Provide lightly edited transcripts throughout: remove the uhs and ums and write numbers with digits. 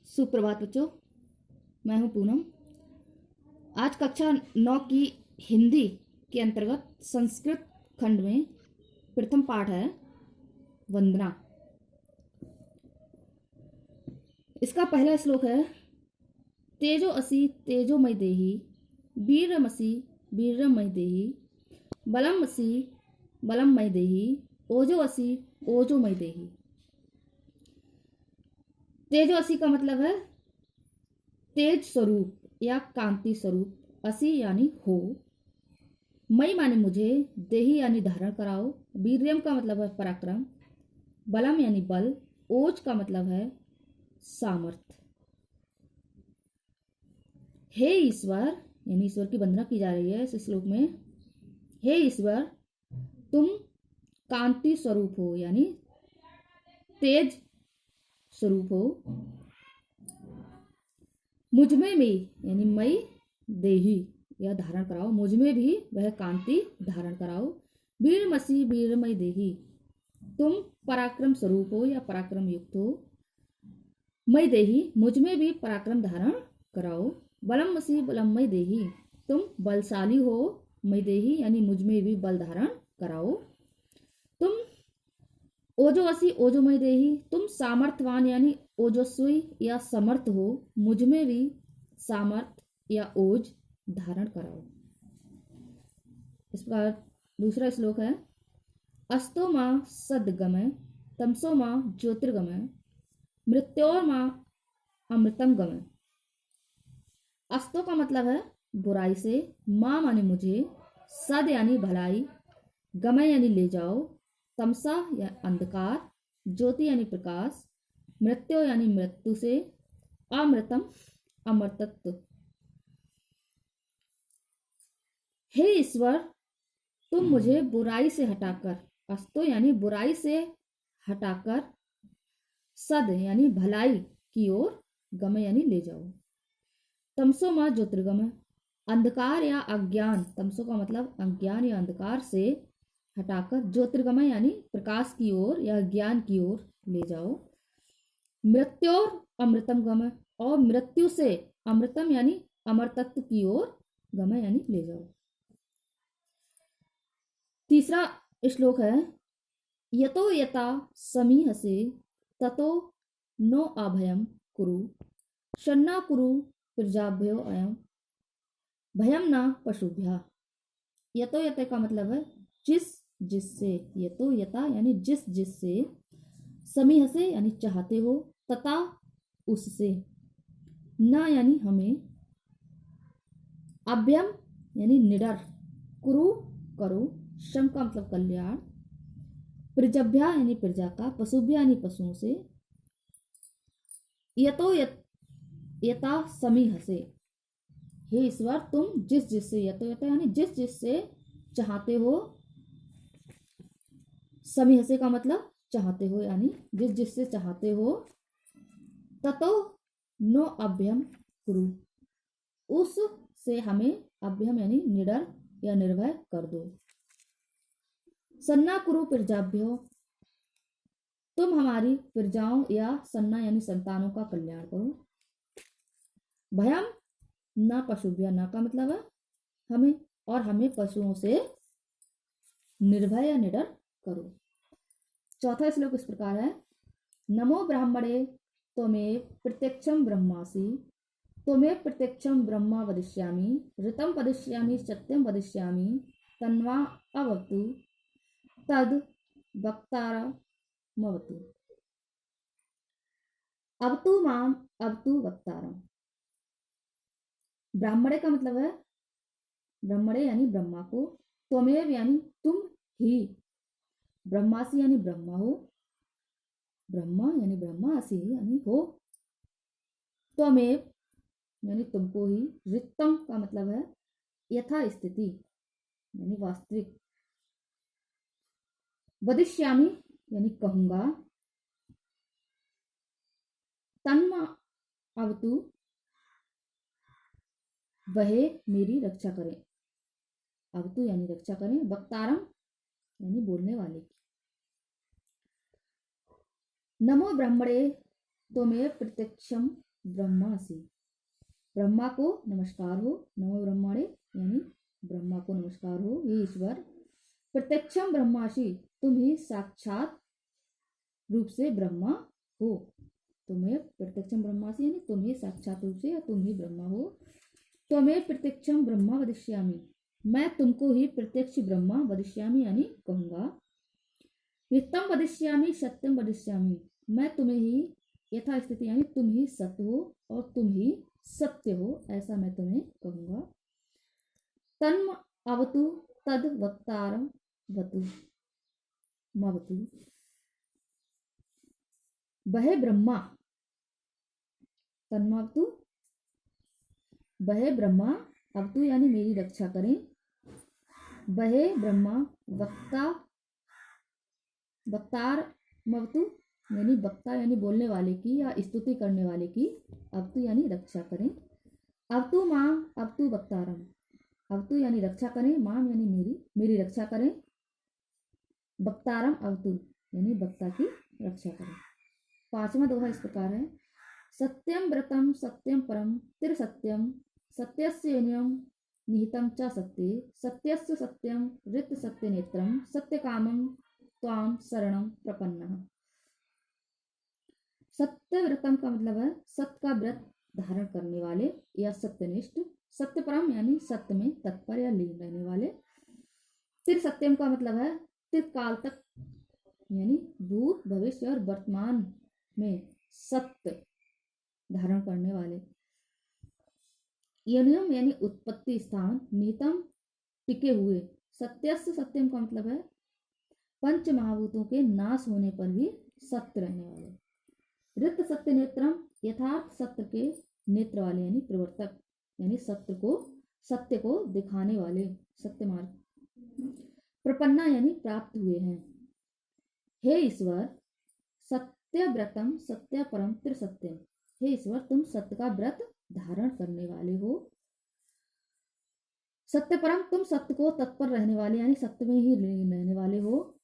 सुप्रभात बच्चों। मैं हूं पूनम। आज कक्षा 9 की हिंदी के अंतर्गत संस्कृत खंड में प्रथम पाठ है वंदना। इसका पहला श्लोक है तेजो असी तेजोमय देहि वीरमसि वीरमय देहि बलम असी बलममय देहि ओजो असी ओजोमय देहि। तेजो असी का मतलब है तेज स्वरूप या कांति स्वरूप। असी यानी हो, मई माने मुझे, देही यानी धारण कराओ, वीर्यम का मतलब है पराक्रम, बलम यानी बल, ओज का मतलब है सामर्थ। हे ईश्वर यानी ईश्वर की वंदना की जा रही है इस श्लोक में। हे ईश्वर तुम कांति स्वरूप हो यानी तेज स्वरूप हो, मुझमें भी यानी मई देही या धारण कराओ, मुझमें भी वह कांति धारण कराओ। वीरमसी वीरमय देही तुम पराक्रम स्वरूप हो या पराक्रम युक्त हो, मई देही मुझमें भी पराक्रम धारण कराओ। बलमसी बलमय देही तुम बलशाली हो, मई देही यानी मुझमें भी बल धारण कराओ। तुम ओजोवसी ओजोमय देही तुम सामर्थ्यवान यानी ओजस्वी या समर्थ हो, मुझमें भी सामर्थ या ओज धारण कराओ। इस प्रकार दूसरा श्लोक है अस्तो मां सद्गमय तमसो मां ज्योतिर्गमय मृत्योर मां अमृतम गमय। अस्तो का मतलब है बुराई से, मां माने मुझे, सद यानी भलाई, गमय यानी ले जाओ, तमसा या अंधकार, ज्योति यानी प्रकाश, मृत्यु यानी मृत्यु से, अमृतम अमृतत्व। हे ईश्वर तुम मुझे बुराई से हटाकर, अस्तो यानी बुराई से हटाकर, सद यानी भलाई की ओर, गमय यानी ले जाओ। तमसो मां ज्योतिर्गमय अंधकार या अज्ञान, तमसो का मतलब अज्ञान या अंधकार से हटाकर, ज्योतिर्गमय यानी प्रकाश की ओर या ज्ञान की ओर ले जाओ। मृत्योर अमृतम गमय और मृत्यु से अमृतम यानी अमरतत्व की ओर गमय यानी ले जाओ। तीसरा श्लोक है यतो यता समीहसे ततो नो अभयम कुरु शन्ना कुरु प्रजाभ्यो अयम भयम न पशुभ्या। यतो यते का मतलब है जिस जिससे, यतो यता यानी जिस जिससे, समीहसे यानी चाहते हो, तथा उससे, न यानी हमें, अभ्यम यानी निडर, कुरु करो, शम का मतलब कल्याण, प्रजभ्या यानी प्रजा का, पशुभ्या यानी पशुओं से, यतो यता समीहसे हे ईश्वर तुम जिस जिससे, यतो यता यानी जिस जिससे चाहते हो, समीहसे का मतलब चाहते हो यानी जिस जिससे चाहते हो, ततो नो अभ्यम कुरु उससे हमें अभ्यम यानी निडर या निर्भय कर दो। सन्ना कुरु प्रजाभ्यो तुम हमारी प्रजाओं या सन्ना यानी संतानों का कल्याण करो। भयम न पशुभ्य, न का मतलब है हमें, और हमें पशुओं से निर्भय या निडर करो। चौथा श्लोक इस प्रकार है नमो ब्राह्मणे त्वमेव प्रत्यक्षम ब्रह्मासि त्वमेव प्रत्यक्षम ब्रह्मा वदिष्यामि ऋतं वदिष्यामि सत्यम वदिष्यामि तन्वा अवतु तद वक्तारमवतु। अवतु माम अवतु वक्तारम। ब्राह्मणे का मतलब है ब्रह्मणे यानी ब्रह्मा को, त्वमेव यानी तुम ही, ब्रह्मासी यानी ब्रह्मा हो, ब्रह्मा यानी ब्रह्मासी यानी हो, त्वमेव यानी तुमको ही, ऋतम का मतलब है यथा स्थिति यानी वास्तविक, वदिष्यामि यानी कहूंगा, तन्मा अवतु वह मेरी रक्षा करें, अवतु यानी रक्षा करें, वक्तारम यानी बोलने वाले की। नमो ब्रह्मणे त्वमेव प्रत्यक्षम ब्रह्मासि। ब्रह्मा को नमस्कार हो, नमो ब्रह्मणे, यानी ब्रह्मा को नमस्कार हो, हे ईश्वर। प्रत्यक्षम ब्रह्मासि, तुम ही साक्षात रूप से ब्रह्मा हो। तुम्हें प्रत्यक्षम ब्रह्मासि यानी तुम ही साक्षात रूप से या तुम ही ब्रह्मा हो। तुम्हें प्रत्यक्षम ब्रह्मा वदिष्यामि, मैं तुमको ही प्रत्यक्ष ब्रह्मा वदिष्यामि यानी कहूंगा। नित्यम वदिष्यामि सत्यम वदिष्यामि, मैं तुम्हें ही यथा स्थिति यानी तुम ही सत्य हो और तुम ही सत्य हो, ऐसा मैं तुम्हें कहूंगा। तन्म अवतु तद वक्तारम वतु मवतु। वह ब्रह्मा, तन्मावतु, वह ब्रह्मा अवतु यानी मेरी रक्षा करें। वह ब्रह्मा वक्ता, वक्तार मवतु यानी वक्ता यानी बोलने वाले की या स्तुति करने वाले की, अवतु यानी रक्षा करें। अवतु मां अवतु वक्तारम, अवतु यानी रक्षा करें, माम यानी मेरी रक्षा करें। वक्तारम अवतु यानी वक्ता की रक्षा करें। पांचवा दोहा इस प्रकार है। सत्यम व्रतम सत्यम परम त्रिसत्यम, सत्यस्य योनियम निहितम च सत्ये, सत्यस्य सत्यम ऋत सत्य नेत्रम, सत्य कामम त्वाम शरणम प्रपन्नः। सत्य व्रतम का मतलब है सत्य का व्रत धारण करने वाले या सत्यनिष्ठ। सत्य परम यानी सत्य में तत्पर या लीन रहने वाले। त्रिसत्यम का मतलब है त्रिकाल तक यानी भूत भविष्य और वर्तमान में सत्य धारण करने वाले। योनियम यानी उत्पत्ति स्थान, निहितम टिके हुए। सत्यस्य सत्यम का मतलब है पंच महाभूतों के नाश होने पर भी सत्य रहने वाले। ऋत सत्य नेत्रम यथार्थ सत्य के नेत्र वाले यानी प्रवर्तक, यानी सत्य को दिखाने वाले, सत्य मार्ग। प्रपन्ना यानी प्राप्त हुए हैं। हे ईश्वर, सत्य व्रतम सत्य परम त्रिसत्यम, हे ईश्वर तुम सत्य का व्रत धारण करने वाले हो। सत्य परम तुम सत्य को तत्पर रहने वाले यानी सत्य में ही रहने वाले हो,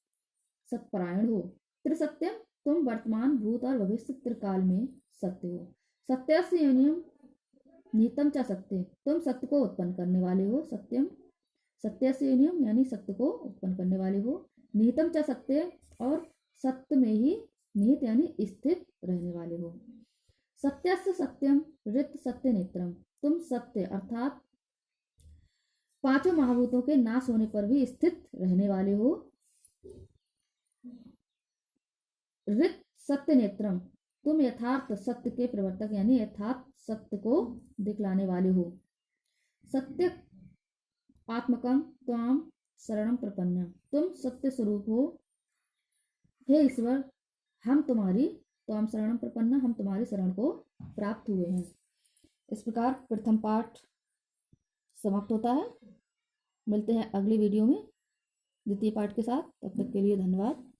सत्परायण हो। त्रिसत्यम तुम वर्तमान भूत और भविष्य त्रिकाल में सत्य हो। सत्यस्य योनियम निहितम च सत्य, तुम सत्य को उत्पन्न करने वाले हो। सत्यम सत्यस्य योनियम यानी सत्य को उत्पन्न करने वाले हो। निहितम च सत्य और सत्य में ही निहित यानी स्थित रहने वाले हो। सत्यस्य सत्यम ऋत सत्य नेत्रम, तुम सत्य अर्थात पांचों महाभूतों के नाश होने पर भी स्थित रहने वाले हो। ऋत सत्य नेत्रम, तुम यथार्थ सत्य के प्रवर्तक यानी यथार्थ सत्य को दिखलाने वाले हो। सत्य आत्मकम त्वाम शरणम प्रपन्न, तुम सत्य स्वरूप हो। हे ईश्वर हम तुम्हारी त्वाम शरणम प्रपन्न, हम तुम्हारी शरण को प्राप्त हुए हैं। इस प्रकार प्रथम पाठ समाप्त होता है। मिलते हैं अगली वीडियो में द्वितीय पाठ के साथ। तब तक के लिए धन्यवाद।